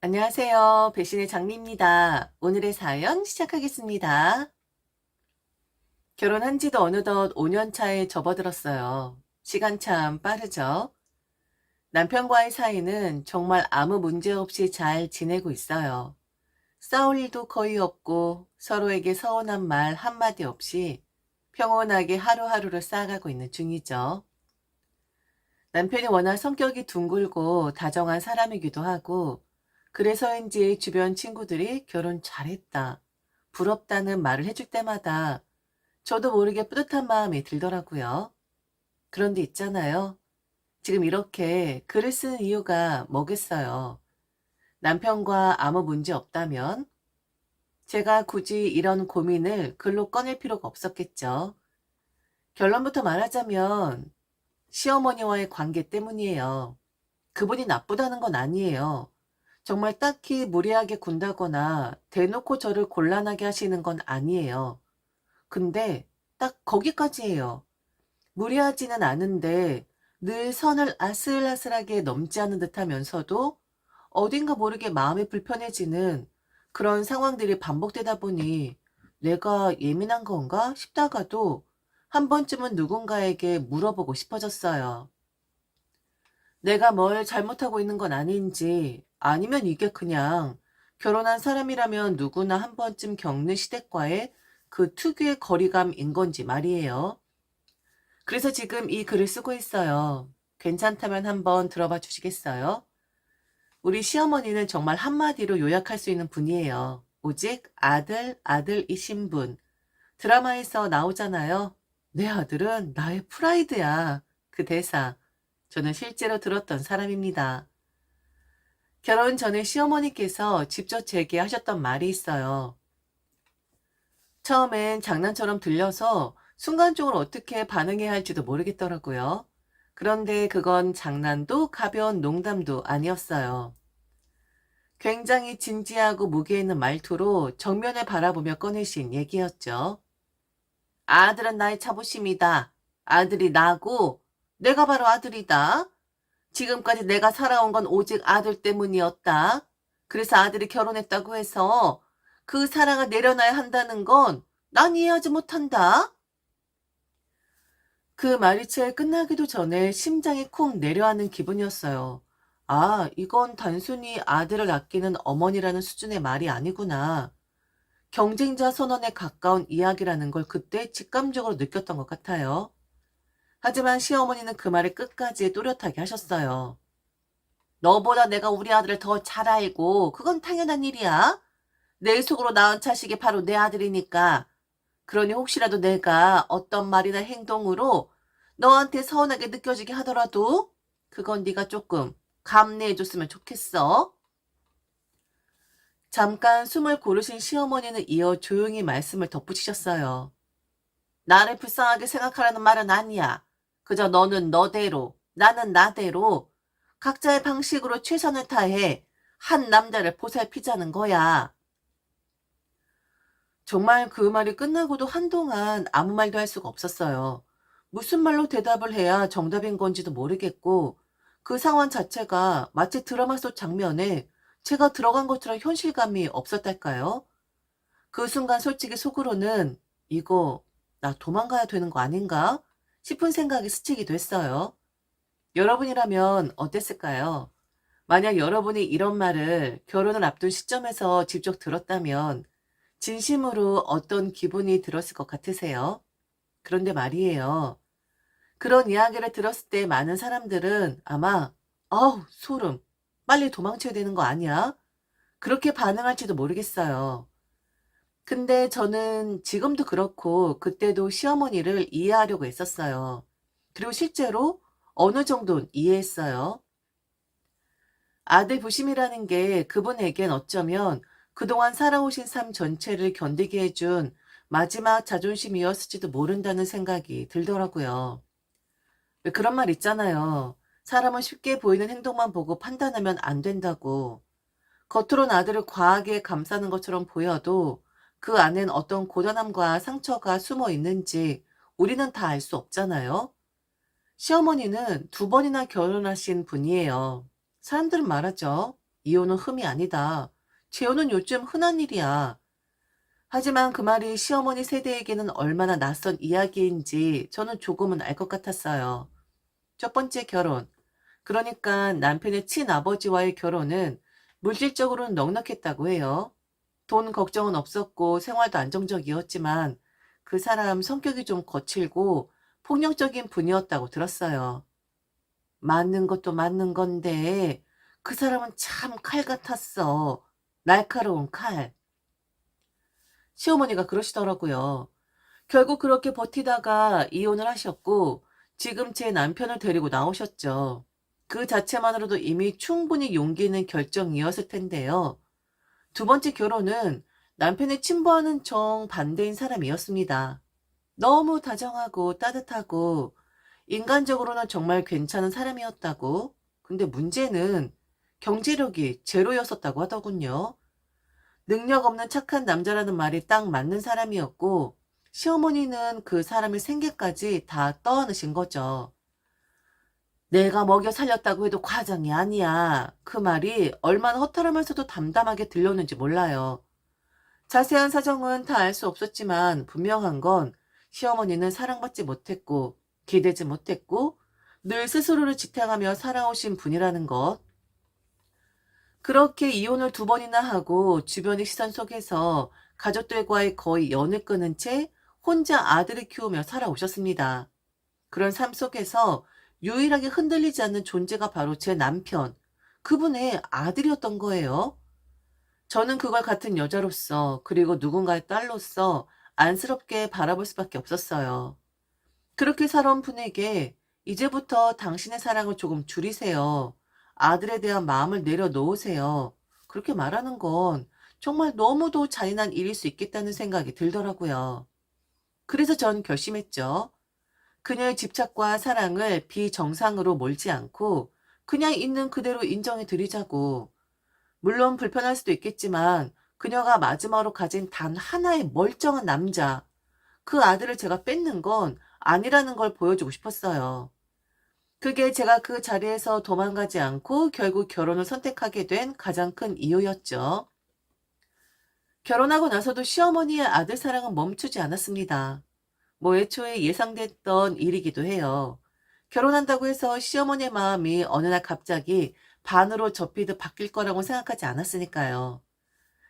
안녕하세요. 배신의 장미입니다. 오늘의 사연 시작하겠습니다. 결혼한 지도 어느덧 5년 차에 접어들었어요. 시간 참 빠르죠? 남편과의 사이는 정말 아무 문제 없이 잘 지내고 있어요. 싸울 일도 거의 없고 서로에게 서운한 말 한마디 없이 평온하게 하루하루를 쌓아가고 있는 중이죠. 남편이 워낙 성격이 둥글고 다정한 사람이기도 하고 그래서인지 주변 친구들이 결혼 잘했다, 부럽다는 말을 해줄 때마다 저도 모르게 뿌듯한 마음이 들더라고요. 그런데 있잖아요. 지금 이렇게 글을 쓰는 이유가 뭐겠어요? 남편과 아무 문제 없다면 제가 굳이 이런 고민을 글로 꺼낼 필요가 없었겠죠. 결론부터 말하자면 시어머니와의 관계 때문이에요. 그분이 나쁘다는 건 아니에요. 정말 딱히 무리하게 군다거나 대놓고 저를 곤란하게 하시는 건 아니에요. 근데 딱 거기까지예요. 무리하지는 않은데 늘 선을 아슬아슬하게 넘지 않은 듯하면서도 어딘가 모르게 마음이 불편해지는 그런 상황들이 반복되다 보니 '내가 예민한 건가?' 싶다가도 한 번쯤은 누군가에게 물어보고 싶어졌어요. 내가 뭘 잘못하고 있는 건 아닌지, 아니면 이게 그냥 결혼한 사람이라면 누구나 한 번쯤 겪는 시댁과의 그 특유의 거리감인 건지 말이에요. 그래서 지금 이 글을 쓰고 있어요. 괜찮다면 한번 들어봐 주시겠어요? 우리 시어머니는 정말 한마디로 요약할 수 있는 분이에요. 오직 아들이신 분. 드라마에서 나오잖아요. 내 아들은 나의 프라이드야. 그 대사. 저는 실제로 들었던 사람입니다. 결혼 전에 시어머니께서 직접 제게 하셨던 말이 있어요. 처음엔 장난처럼 들려서 순간적으로 어떻게 반응해야 할지도 모르겠더라고요. 그런데 그건 장난도 가벼운 농담도 아니었어요. 굉장히 진지하고 무게 있는 말투로 정면을 바라보며 꺼내신 얘기였죠. 아들은 나의 자부심이다. 아들이 나고 내가 바로 아들이다. 지금까지 내가 살아온 건 오직 아들 때문이었다. 그래서 아들이 결혼했다고 해서 그 사랑을 내려놔야 한다는 건 난 이해하지 못한다. 그 말이 채 끝나기도 전에 심장이 쿵 내려앉는 기분이었어요. 아, 이건 단순히 아들을 아끼는 어머니라는 수준의 말이 아니구나. 경쟁자 선언에 가까운 이야기라는 걸 그때 직감적으로 느꼈던 것 같아요. 하지만 시어머니는 그 말을 끝까지 또렷하게 하셨어요. 너보다 내가 우리 아들을 더 잘 알고 그건 당연한 일이야. 내 속으로 낳은 자식이 바로 내 아들이니까. 그러니 혹시라도 내가 어떤 말이나 행동으로 너한테 서운하게 느껴지게 하더라도 그건 네가 조금 감내해 줬으면 좋겠어. 잠깐 숨을 고르신 시어머니는 이어 조용히 말씀을 덧붙이셨어요. 나를 불쌍하게 생각하라는 말은 아니야. 그저 너는 너대로, 나는 나대로 각자의 방식으로 최선을 다해 한 남자를 보살피자는 거야. 정말 그 말이 끝나고도 한동안 아무 말도 할 수가 없었어요. 무슨 말로 대답을 해야 정답인 건지도 모르겠고, 그 상황 자체가 마치 드라마 속 장면에 제가 들어간 것처럼 현실감이 없었달까요? 그 순간 솔직히 속으로는 이거 나 도망가야 되는 거 아닌가 싶은 생각이 스치기도 했어요. 여러분이라면 어땠을까요? 만약 여러분이 이런 말을 결혼을 앞둔 시점에서 직접 들었다면 진심으로 어떤 기분이 들었을 것 같으세요? 그런데 말이에요. 그런 이야기를 들었을 때 많은 사람들은 아마 "어우 소름. 빨리 도망쳐야 되는 거 아니야?" 그렇게 반응할지도 모르겠어요. 근데 저는 지금도 그렇고 그때도 시어머니를 이해하려고 애썼어요. 그리고 실제로 어느 정도는 이해했어요. 아들 부심이라는 게 그분에겐 어쩌면 그동안 살아오신 삶 전체를 견디게 해준 마지막 자존심이었을지도 모른다는 생각이 들더라고요. 왜 그런 말 있잖아요. 사람은 쉽게 보이는 행동만 보고 판단하면 안 된다고. 겉으론 아들을 과하게 감싸는 것처럼 보여도 그 안엔 어떤 고단함과 상처가 숨어 있는지 우리는 다 알 수 없잖아요. 시어머니는 두 번이나 결혼하신 분이에요. 사람들은 말하죠. 이혼은 흠이 아니다. 재혼은 요즘 흔한 일이야. 하지만 그 말이 시어머니 세대에게는 얼마나 낯선 이야기인지 저는 조금은 알 것 같았어요. 첫 번째 결혼. 그러니까 남편의 친아버지와의 결혼은 물질적으로는 넉넉했다고 해요. 돈 걱정은 없었고 생활도 안정적이었지만 그 사람 성격이 좀 거칠고 폭력적인 분이었다고 들었어요. 맞는 것도 맞는 건데 그 사람은 참 칼 같았어. 날카로운 칼. 시어머니가 그러시더라고요. 결국 그렇게 버티다가 이혼을 하셨고 지금 제 남편을 데리고 나오셨죠. 그 자체만으로도 이미 충분히 용기 있는 결정이었을 텐데요. 두 번째 결혼은 남편의 친부와는 정반대인 사람이었습니다. 너무 다정하고 따뜻하고 인간적으로는 정말 괜찮은 사람이었다고. 근데 문제는 경제력이 제로였었다고 하더군요. 능력 없는 착한 남자라는 말이 딱 맞는 사람이었고 시어머니는 그 사람의 생계까지 다 떠안으신 거죠. 내가 먹여 살렸다고 해도 과장이 아니야. 그 말이 얼마나 허탈하면서도 담담하게 들렸는지 몰라요. 자세한 사정은 다 알 수 없었지만 분명한 건 시어머니는 사랑받지 못했고 기대지 못했고 늘 스스로를 지탱하며 살아오신 분이라는 것. 그렇게 이혼을 두 번이나 하고 주변의 시선 속에서 가족들과의 거의 연을 끊은 채 혼자 아들을 키우며 살아오셨습니다. 그런 삶 속에서 유일하게 흔들리지 않는 존재가 바로 제 남편, 그분의 아들이었던 거예요. 저는 그걸 같은 여자로서 그리고 누군가의 딸로서 안쓰럽게 바라볼 수밖에 없었어요. 그렇게 살아온 분에게 이제부터 당신의 사랑을 조금 줄이세요. 아들에 대한 마음을 내려놓으세요. 그렇게 말하는 건 정말 너무도 잔인한 일일 수 있겠다는 생각이 들더라고요. 그래서 전 결심했죠. 그녀의 집착과 사랑을 비정상으로 몰지 않고 그냥 있는 그대로 인정해 드리자고. 물론 불편할 수도 있겠지만 그녀가 마지막으로 가진 단 하나의 멀쩡한 남자, 그 아들을 제가 뺏는 건 아니라는 걸 보여주고 싶었어요. 그게 제가 그 자리에서 도망가지 않고 결국 결혼을 선택하게 된 가장 큰 이유였죠. 결혼하고 나서도 시어머니의 아들 사랑은 멈추지 않았습니다. 뭐 애초에 예상됐던 일이기도 해요. 결혼한다고 해서 시어머니의 마음이 어느 날 갑자기 반으로 접히듯 바뀔 거라고 생각하지 않았으니까요.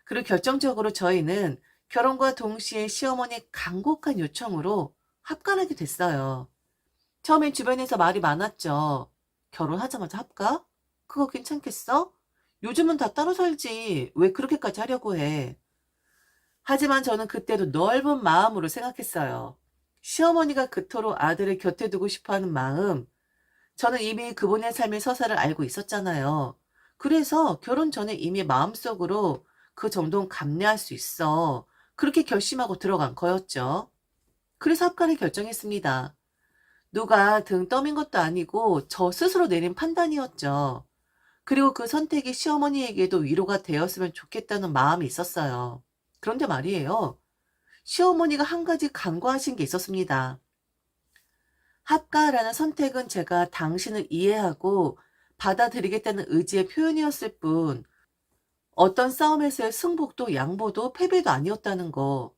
그리고 결정적으로 저희는 결혼과 동시에 시어머니의 간곡한 요청으로 합간하게 됐어요. 처음엔 주변에서 말이 많았죠. 결혼하자마자 합가? 그거 괜찮겠어? 요즘은 다 따로 살지. 왜 그렇게까지 하려고 해? 하지만 저는 그때도 넓은 마음으로 생각했어요. 시어머니가 그토록 아들을 곁에 두고 싶어 하는 마음, 저는 이미 그분의 삶의 서사를 알고 있었잖아요. 그래서 결혼 전에 이미 마음속으로 그 정도는 감내할 수 있어. 그렇게 결심하고 들어간 거였죠. 그래서 합가를 결정했습니다. 누가 등 떠민 것도 아니고 저 스스로 내린 판단이었죠. 그리고 그 선택이 시어머니에게도 위로가 되었으면 좋겠다는 마음이 있었어요. 그런데 말이에요. 시어머니가 한 가지 간과하신 게 있었습니다. 합가라는 선택은 제가 당신을 이해하고 받아들이겠다는 의지의 표현이었을 뿐, 어떤 싸움에서의 승복도 양보도 패배도 아니었다는 거.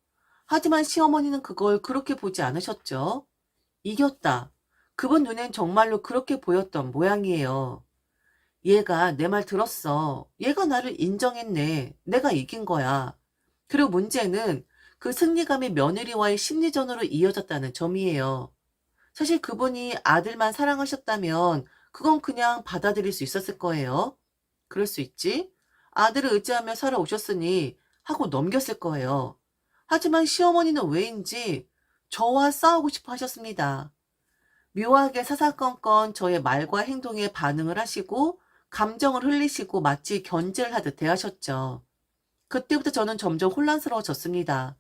하지만 시어머니는 그걸 그렇게 보지 않으셨죠. 이겼다. 그분 눈엔 정말로 그렇게 보였던 모양이에요. 얘가 내 말 들었어. 얘가 나를 인정했네. 내가 이긴 거야. 그리고 문제는 그 승리감이 며느리와의 심리전으로 이어졌다는 점이에요. 사실 그분이 아들만 사랑하셨다면 그건 그냥 받아들일 수 있었을 거예요. 그럴 수 있지. 아들을 의지하며 살아오셨으니 하고 넘겼을 거예요. 하지만 시어머니는 왜인지 저와 싸우고 싶어 하셨습니다. 묘하게 사사건건 저의 말과 행동에 반응을 하시고 감정을 흘리시고 마치 견제를 하듯 대하셨죠. 그때부터 저는 점점 혼란스러워졌습니다.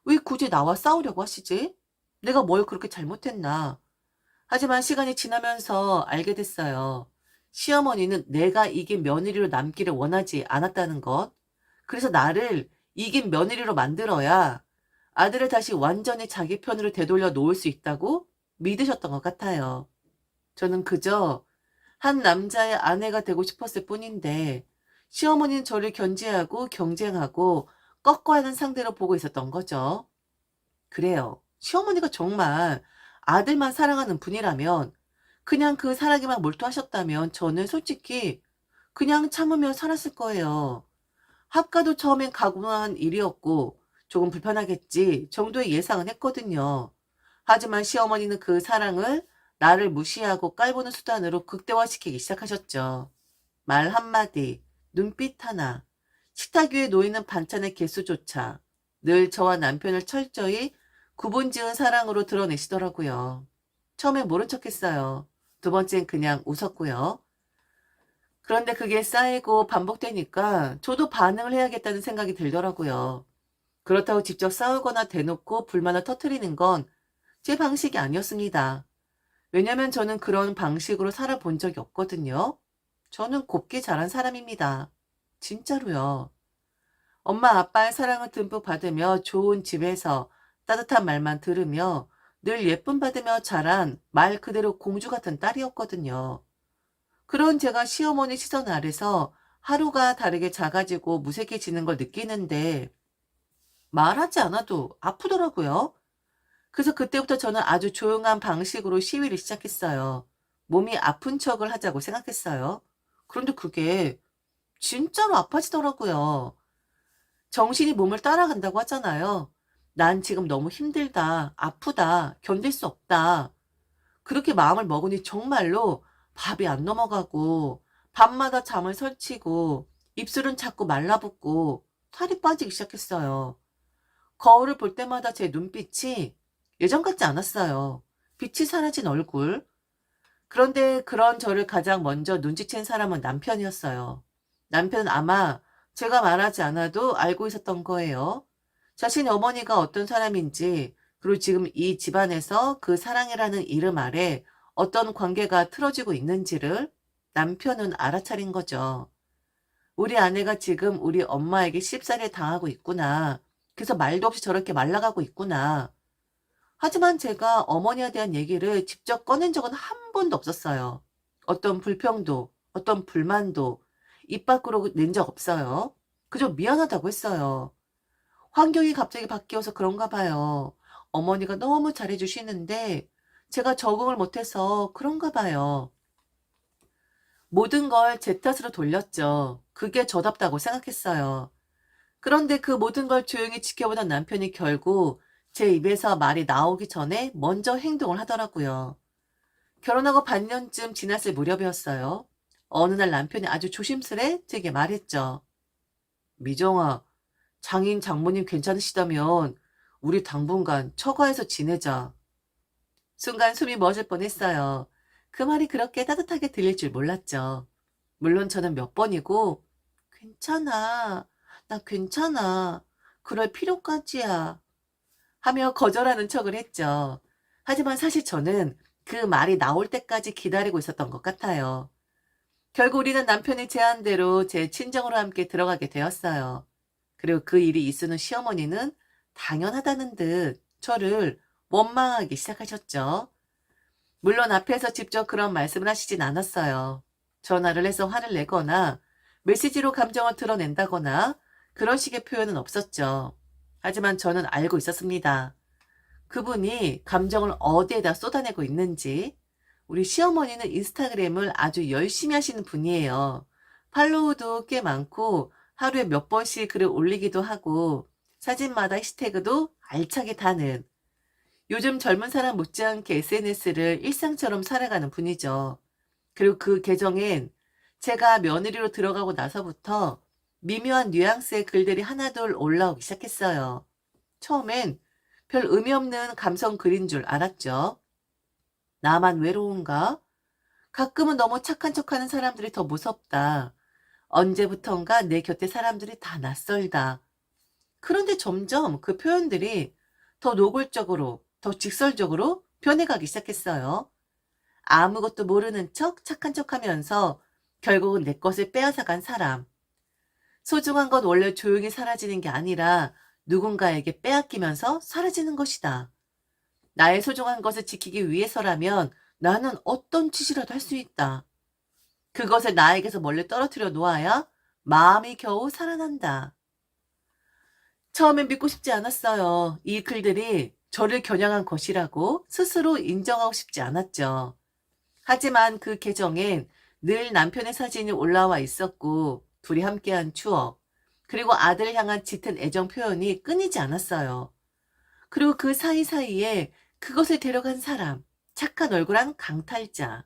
왜 굳이 나와 싸우려고 하시지? 내가 뭘 그렇게 잘못했나? 하지만 시간이 지나면서 알게 됐어요. 시어머니는 내가 이긴 며느리로 남기를 원하지 않았다는 것. 그래서 나를 이긴 며느리로 만들어야 아들을 다시 완전히 자기 편으로 되돌려 놓을 수 있다고 믿으셨던 것 같아요. 저는 그저 한 남자의 아내가 되고 싶었을 뿐인데 시어머니는 저를 견제하고 경쟁하고 꺾어야 하는 상대로 보고 있었던 거죠. 그래요. 시어머니가 정말 아들만 사랑하는 분이라면 그냥 그 사랑에만 몰두하셨다면 저는 솔직히 그냥 참으며 살았을 거예요. 합가도 처음엔 가공한 일이었고 조금 불편하겠지 정도의 예상은 했거든요. 하지만 시어머니는 그 사랑을 나를 무시하고 깔보는 수단으로 극대화시키기 시작하셨죠. 말 한마디, 눈빛 하나, 식탁 위에 놓이는 반찬의 개수조차 늘 저와 남편을 철저히 구분지은 사랑으로 드러내시더라고요. 처음엔 모른 척했어요. 두 번째는 그냥 웃었고요. 그런데 그게 쌓이고 반복되니까 저도 반응을 해야겠다는 생각이 들더라고요. 그렇다고 직접 싸우거나 대놓고 불만을 터뜨리는 건 제 방식이 아니었습니다. 왜냐면 저는 그런 방식으로 살아본 적이 없거든요. 저는 곱게 자란 사람입니다. 진짜로요. 엄마 아빠의 사랑을 듬뿍 받으며 좋은 집에서 따뜻한 말만 들으며 늘 예쁨 받으며 자란 말 그대로 공주 같은 딸이었거든요. 그런 제가 시어머니 시선 아래서 하루가 다르게 작아지고 무색해지는 걸 느끼는데 말하지 않아도 아프더라고요. 그래서 그때부터 저는 아주 조용한 방식으로 시위를 시작했어요. 몸이 아픈 척을 하자고 생각했어요. 그런데 그게 진짜로 아파지더라고요. 정신이 몸을 따라간다고 하잖아요. 난 지금 너무 힘들다, 아프다, 견딜 수 없다. 그렇게 마음을 먹으니 정말로 밥이 안 넘어가고 밤마다 잠을 설치고 입술은 자꾸 말라붙고 살이 빠지기 시작했어요. 거울을 볼 때마다 제 눈빛이 예전 같지 않았어요. 빛이 사라진 얼굴. 그런데 그런 저를 가장 먼저 눈치챈 사람은 남편이었어요. 남편은 아마 제가 말하지 않아도 알고 있었던 거예요. 자신의 어머니가 어떤 사람인지, 그리고 지금 이 집안에서 그 사랑이라는 이름 아래 어떤 관계가 틀어지고 있는지를 남편은 알아차린 거죠. 우리 아내가 지금 우리 엄마에게 씹살을 당하고 있구나. 그래서 말도 없이 저렇게 말라가고 있구나. 하지만 제가 어머니에 대한 얘기를 직접 꺼낸 적은 한 번도 없었어요. 어떤 불평도, 어떤 불만도 입 밖으로 낸 적 없어요. 그저 미안하다고 했어요. 환경이 갑자기 바뀌어서 그런가 봐요. 어머니가 너무 잘해주시는데 제가 적응을 못해서 그런가 봐요. 모든 걸 제 탓으로 돌렸죠. 그게 저답다고 생각했어요. 그런데 그 모든 걸 조용히 지켜보던 남편이 결국 제 입에서 말이 나오기 전에 먼저 행동을 하더라고요. 결혼하고 반년쯤 지났을 무렵이었어요. 어느 날 남편이 아주 조심스레 제게 말했죠. 미정아, 장인 장모님 괜찮으시다면 우리 당분간 처가에서 지내자. 순간 숨이 멎을 뻔했어요. 그 말이 그렇게 따뜻하게 들릴 줄 몰랐죠. 물론 저는 몇 번이고 괜찮아. 나 괜찮아. 그럴 필요까지야. 하며 거절하는 척을 했죠. 하지만 사실 저는 그 말이 나올 때까지 기다리고 있었던 것 같아요. 결국 우리는 남편의 제안대로 제 친정으로 함께 들어가게 되었어요. 그리고 그 일이 있으는 시어머니는 당연하다는 듯 저를 원망하기 시작하셨죠. 물론 앞에서 직접 그런 말씀을 하시진 않았어요. 전화를 해서 화를 내거나 메시지로 감정을 드러낸다거나 그런 식의 표현은 없었죠. 하지만 저는 알고 있었습니다. 그분이 감정을 어디에다 쏟아내고 있는지. 우리 시어머니는 인스타그램을 아주 열심히 하시는 분이에요. 팔로우도 꽤 많고 하루에 몇 번씩 글을 올리기도 하고 사진마다 해시태그도 알차게 다는, 요즘 젊은 사람 못지않게 SNS를 일상처럼 살아가는 분이죠. 그리고 그 계정엔 제가 며느리로 들어가고 나서부터 미묘한 뉘앙스의 글들이 하나둘 올라오기 시작했어요. 처음엔 별 의미 없는 감성 글인 줄 알았죠. 나만 외로운가? 가끔은 너무 착한 척하는 사람들이 더 무섭다. 언제부턴가 내 곁에 사람들이 다 낯설다. 그런데 점점 그 표현들이 더 노골적으로, 더 직설적으로 변해가기 시작했어요. 아무것도 모르는 척 착한 척하면서 결국은 내 것을 빼앗아간 사람. 소중한 건 원래 조용히 사라지는 게 아니라 누군가에게 빼앗기면서 사라지는 것이다. 나의 소중한 것을 지키기 위해서라면 나는 어떤 짓이라도 할 수 있다. 그것을 나에게서 멀리 떨어뜨려 놓아야 마음이 겨우 살아난다. 처음엔 믿고 싶지 않았어요. 이 글들이 저를 겨냥한 것이라고 스스로 인정하고 싶지 않았죠. 하지만 그 계정엔 늘 남편의 사진이 올라와 있었고 둘이 함께한 추억, 그리고 아들을 향한 짙은 애정 표현이 끊이지 않았어요. 그리고 그 사이사이에 그것을 데려간 사람, 착한 얼굴한 강탈자,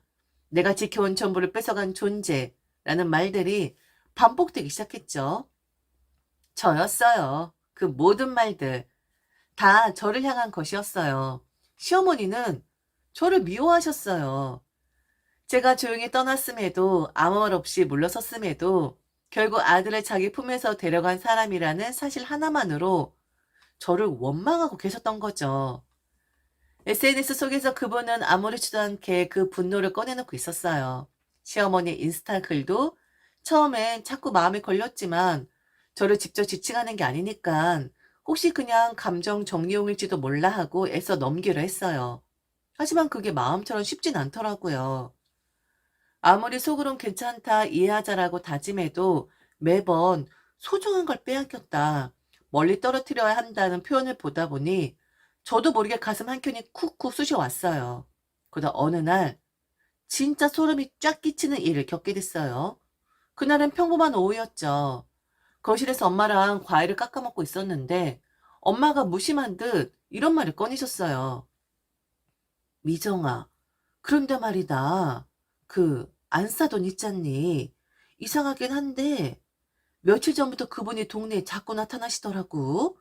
내가 지켜온 전부를 뺏어간 존재라는 말들이 반복되기 시작했죠. 저였어요. 그 모든 말들 다 저를 향한 것이었어요. 시어머니는 저를 미워하셨어요. 제가 조용히 떠났음에도 아무 말 없이 물러섰음에도 결국 아들을 자기 품에서 데려간 사람이라는 사실 하나만으로 저를 원망하고 계셨던 거죠. SNS 속에서 그분은 아무렇지도 않게 그 분노를 꺼내놓고 있었어요. 시어머니 인스타 글도 처음엔 자꾸 마음에 걸렸지만 저를 직접 지칭하는 게 아니니까 혹시 그냥 감정 정리용일지도 몰라 하고 애써 넘기려 했어요. 하지만 그게 마음처럼 쉽진 않더라고요. 아무리 속으론 괜찮다, 이해하자라고 다짐해도 매번 소중한 걸 빼앗겼다, 멀리 떨어뜨려야 한다는 표현을 보다 보니 저도 모르게 가슴 한켠이 쿡쿡 쑤셔왔어요. 그러다 어느 날 진짜 소름이 쫙 끼치는 일을 겪게 됐어요. 그날은 평범한 오후였죠. 거실에서 엄마랑 과일을 깎아 먹고 있었는데 엄마가 무심한 듯 이런 말을 꺼내셨어요. 미정아, 그런데 말이다. 그 안 싸돈 있잖니. 이상하긴 한데 며칠 전부터 그분이 동네에 자꾸 나타나시더라고.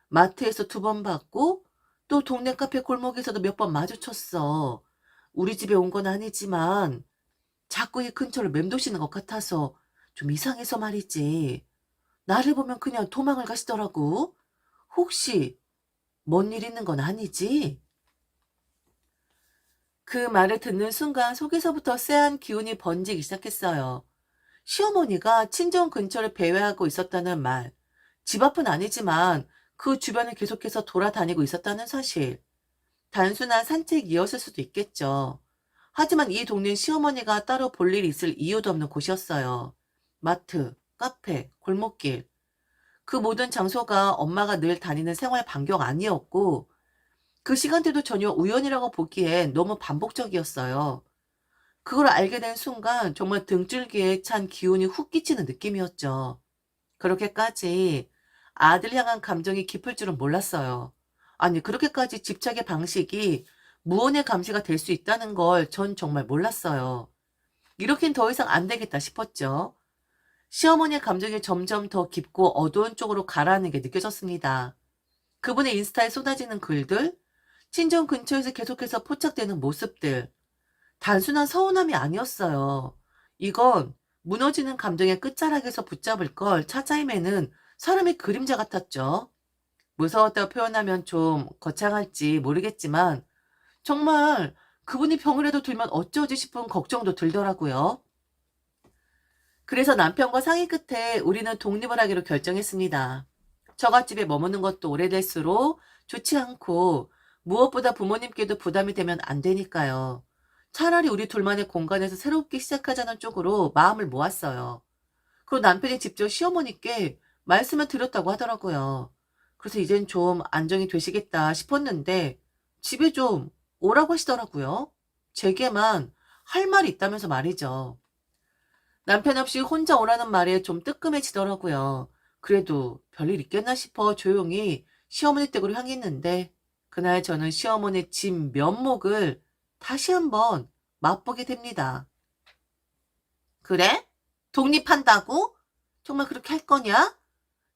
마트에서 2번 봤고 또 동네 카페 골목에서도 몇 번 마주쳤어. 우리 집에 온 건 아니지만 자꾸 이 근처를 맴도시는 것 같아서 좀 이상해서 말이지. 나를 보면 그냥 도망을 가시더라고. 혹시 뭔 일 있는 건 아니지? 그 말을 듣는 순간 속에서부터 쎄한 기운이 번지기 시작했어요. 시어머니가 친정 근처를 배회하고 있었다는 말, 집 앞은 아니지만 그 주변을 계속해서 돌아다니고 있었다는 사실, 단순한 산책이었을 수도 있겠죠. 하지만 이 동네는 시어머니가 따로 볼 일이 있을 이유도 없는 곳이었어요. 마트, 카페, 골목길, 그 모든 장소가 엄마가 늘 다니는 생활 반경 아니었고 그 시간대도 전혀 우연이라고 보기엔 너무 반복적이었어요. 그걸 알게 된 순간 정말 등줄기에 찬 기운이 훅 끼치는 느낌이었죠. 그렇게까지 아들 향한 감정이 깊을 줄은 몰랐어요. 아니, 그렇게까지 집착의 방식이 무언의 감시가 될 수 있다는 걸 전 정말 몰랐어요. 이렇게는 더 이상 안 되겠다 싶었죠. 시어머니의 감정이 점점 더 깊고 어두운 쪽으로 가라앉는 게 느껴졌습니다. 그분의 인스타에 쏟아지는 글들, 친정 근처에서 계속해서 포착되는 모습들, 단순한 서운함이 아니었어요. 이건 무너지는 감정의 끝자락에서 붙잡을 걸 찾아 헤매는 사람의 그림자 같았죠. 무서웠다고 표현하면 좀 거창할지 모르겠지만 정말 그분이 병이라도 들면 어쩌지 싶은 걱정도 들더라고요. 그래서 남편과 상의 끝에 우리는 독립을 하기로 결정했습니다. 처갓집에 머무는 것도 오래될수록 좋지 않고 무엇보다 부모님께도 부담이 되면 안 되니까요. 차라리 우리 둘만의 공간에서 새롭게 시작하자는 쪽으로 마음을 모았어요. 그리고 남편이 직접 시어머니께 말씀을 드렸다고 하더라고요. 그래서 이젠 좀 안정이 되시겠다 싶었는데 집에 좀 오라고 하시더라고요. 제게만 할 말이 있다면서 말이죠. 남편 없이 혼자 오라는 말에 좀 뜨끔해지더라고요. 그래도 별일 있겠나 싶어 조용히 시어머니 댁으로 향했는데 그날 저는 시어머니의 진 면목을 다시 한번 맛보게 됩니다. 그래? 독립한다고? 정말 그렇게 할 거냐?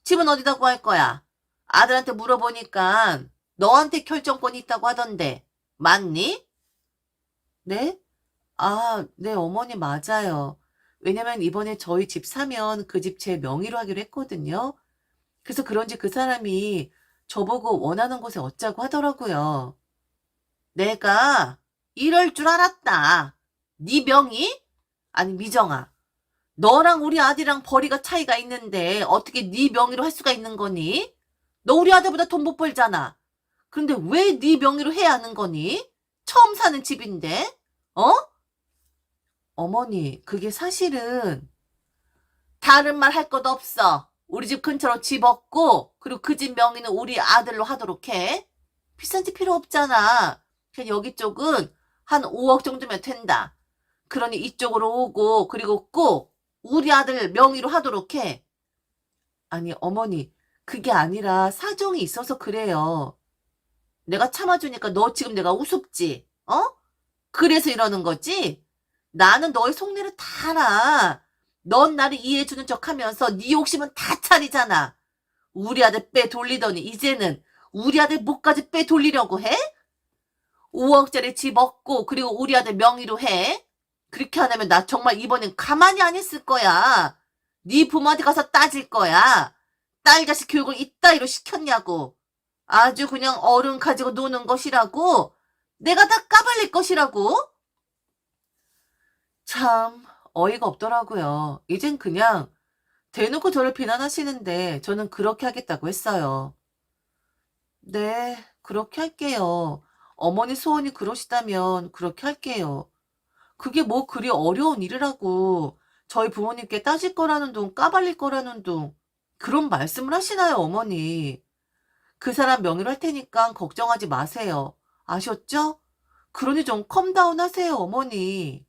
집은 어디다 구할 거야? 아들한테 물어보니까 너한테 결정권이 있다고 하던데 맞니? 네? 아, 네, 어머니 맞아요. 왜냐면 이번에 저희 집 사면 그 집 제 명의로 하기로 했거든요. 그래서 그런지 그 사람이 저보고 원하는 곳에 얻자고 하더라고요. 내가 이럴 줄 알았다. 네 명의? 아니 미정아, 너랑 우리 아들이랑 벌이가 차이가 있는데 어떻게 네 명의로 할 수가 있는 거니? 너 우리 아들보다 돈 못 벌잖아. 그런데 왜 네 명의로 해야 하는 거니? 처음 사는 집인데? 어? 어머니, 그게 사실은 다른 말 할 것도 없어. 우리 집 근처로 집 얻고 그리고 그 집 명의는 우리 아들로 하도록 해. 비싼 집 필요 없잖아. 그냥 여기 쪽은 한 5억 정도면 된다. 그러니 이쪽으로 오고 그리고 꼭 우리 아들 명의로 하도록 해. 아니 어머니 그게 아니라 사정이 있어서 그래요. 내가 참아주니까 너 지금 내가 우습지? 어? 그래서 이러는 거지? 나는 너의 속내를 다 알아. 넌 나를 이해해주는 척하면서 네 욕심은 다 차리잖아. 우리 아들 빼 돌리더니 이제는 우리 아들 목까지 빼 돌리려고 해? 5억짜리 집 얻고 그리고 우리 아들 명의로 해? 그렇게 안 하면 나 정말 이번엔 가만히 안 있을 거야. 네 부모한테 가서 따질 거야. 딸 자식 교육을 이따위로 시켰냐고. 아주 그냥 어른 가지고 노는 것이라고. 내가 다 까발릴 것이라고. 참 어이가 없더라고요. 이젠 그냥 대놓고 저를 비난하시는데 저는 그렇게 하겠다고 했어요. 네, 그렇게 할게요. 어머니 소원이 그러시다면 그렇게 할게요. 그게 뭐 그리 어려운 일이라고 저희 부모님께 따질 거라는 둥 까발릴 거라는 둥 그런 말씀을 하시나요, 어머니? 그 사람 명의로 할 테니까 걱정하지 마세요. 아셨죠? 그러니 좀 컴다운 하세요, 어머니.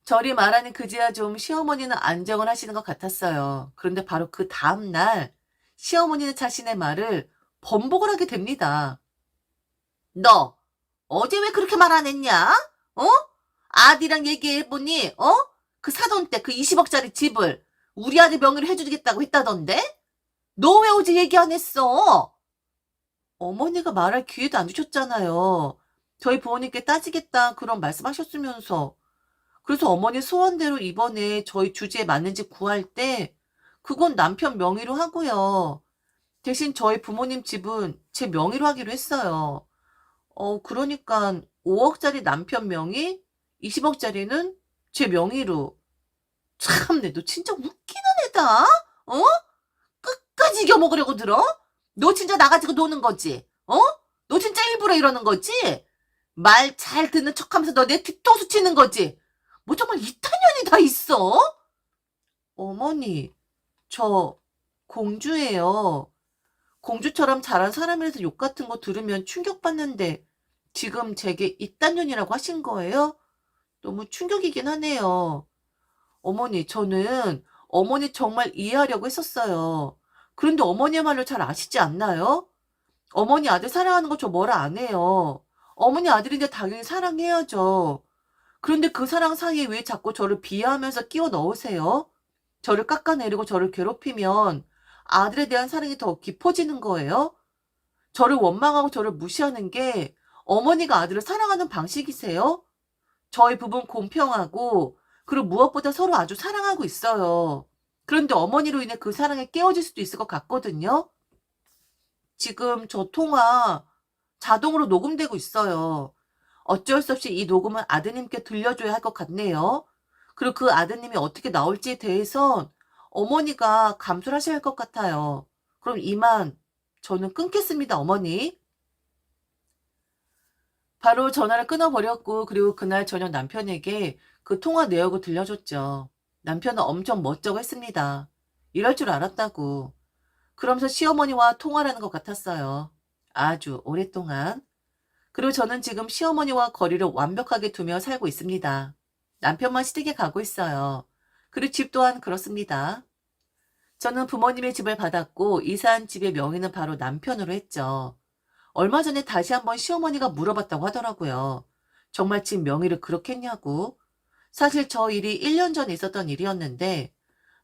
저리 말하는 그제야 좀 시어머니는 안정을 하시는 것 같았어요. 그런데 바로 그 다음날 시어머니는 자신의 말을 번복을 하게 됩니다. 너 어제 왜 그렇게 말 안 했냐? 어? 아디랑 얘기해보니 그 사돈 때 그 20억짜리 집을 우리 아들 명의로 해주겠다고 했다던데? 너 왜 어제 얘기 안 했어? 어머니가 말할 기회도 안 주셨잖아요. 저희 부모님께 따지겠다 그런 말씀하셨으면서. 그래서 어머니 소원대로 이번에 저희 주제에 맞는 집 구할 때 그건 남편 명의로 하고요. 대신 저희 부모님 집은 제 명의로 하기로 했어요. 그러니까 5억짜리 남편 명의, 20억짜리는 제 명의로. 참내 너 진짜 웃기는 애다. 어? 끝까지 이겨먹으려고 들어? 너 진짜 나가지고 노는 거지? 너 진짜 일부러 이러는 거지? 말 잘 듣는 척하면서 너 내 뒷통수 치는 거지? 뭐 정말 이탄년이 다 있어? 어머니, 저 공주예요. 공주처럼 자란 사람이라서 욕 같은 거 들으면 충격받는데 지금 제게 이딴년이라고 하신 거예요? 너무 충격이긴 하네요. 어머니, 저는 어머니 정말 이해하려고 했었어요. 그런데 어머니의 말을 잘 아시지 않나요? 어머니 아들 사랑하는 거 저 뭐라 안 해요. 어머니 아들인데 당연히 사랑해야죠. 그런데 그 사랑 사이에 왜 자꾸 저를 비하하면서 끼워 넣으세요? 저를 깎아내리고 저를 괴롭히면 아들에 대한 사랑이 더 깊어지는 거예요? 저를 원망하고 저를 무시하는 게 어머니가 아들을 사랑하는 방식이세요? 저희 부부는 공평하고 그리고 무엇보다 서로 아주 사랑하고 있어요. 그런데 어머니로 인해 그 사랑에 깨어질 수도 있을 것 같거든요. 지금 저 통화 자동으로 녹음되고 있어요. 어쩔 수 없이 이 녹음은 아드님께 들려줘야 할 것 같네요. 그리고 그 아드님이 어떻게 나올지에 대해선 어머니가 감수를 하셔야 할 것 같아요. 그럼 이만 저는 끊겠습니다, 어머니. 바로 전화를 끊어버렸고 그리고 그날 저녁 남편에게 그 통화 내역을 들려줬죠. 남편은 엄청 멋쩍어 했습니다. 이럴 줄 알았다고. 그러면서 시어머니와 통화를 하는 것 같았어요. 아주 오랫동안. 그리고 저는 지금 시어머니와 거리를 완벽하게 두며 살고 있습니다. 남편만 시댁에 가고 있어요. 그리고 집 또한 그렇습니다. 저는 부모님의 집을 받았고 이사한 집의 명의는 바로 남편으로 했죠. 얼마 전에 다시 한번 시어머니가 물어봤다고 하더라고요. 정말 집 명의를 그렇게 했냐고. 사실 저 일이 1년 전에 있었던 일이었는데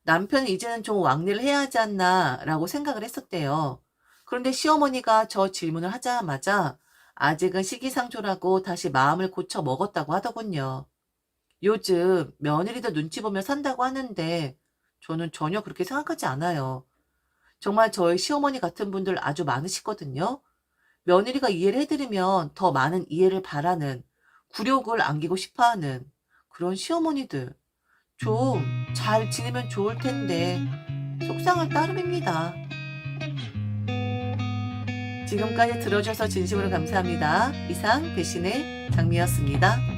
남편이 이제는 좀 왕래를 해야 하지 않나 라고 생각을 했었대요. 그런데 시어머니가 저 질문을 하자마자 아직은 시기상조라고 다시 마음을 고쳐 먹었다고 하더군요. 요즘 며느리도 눈치 보며 산다고 하는데 저는 전혀 그렇게 생각하지 않아요. 정말 저희 시어머니 같은 분들 아주 많으시거든요. 며느리가 이해를 해드리면 더 많은 이해를 바라는, 굴욕을 안기고 싶어하는 그런 시어머니들. 좀 잘 지내면 좋을 텐데 속상할 따름입니다. 지금까지 들어주셔서 진심으로 감사합니다. 이상 배신의 장미였습니다.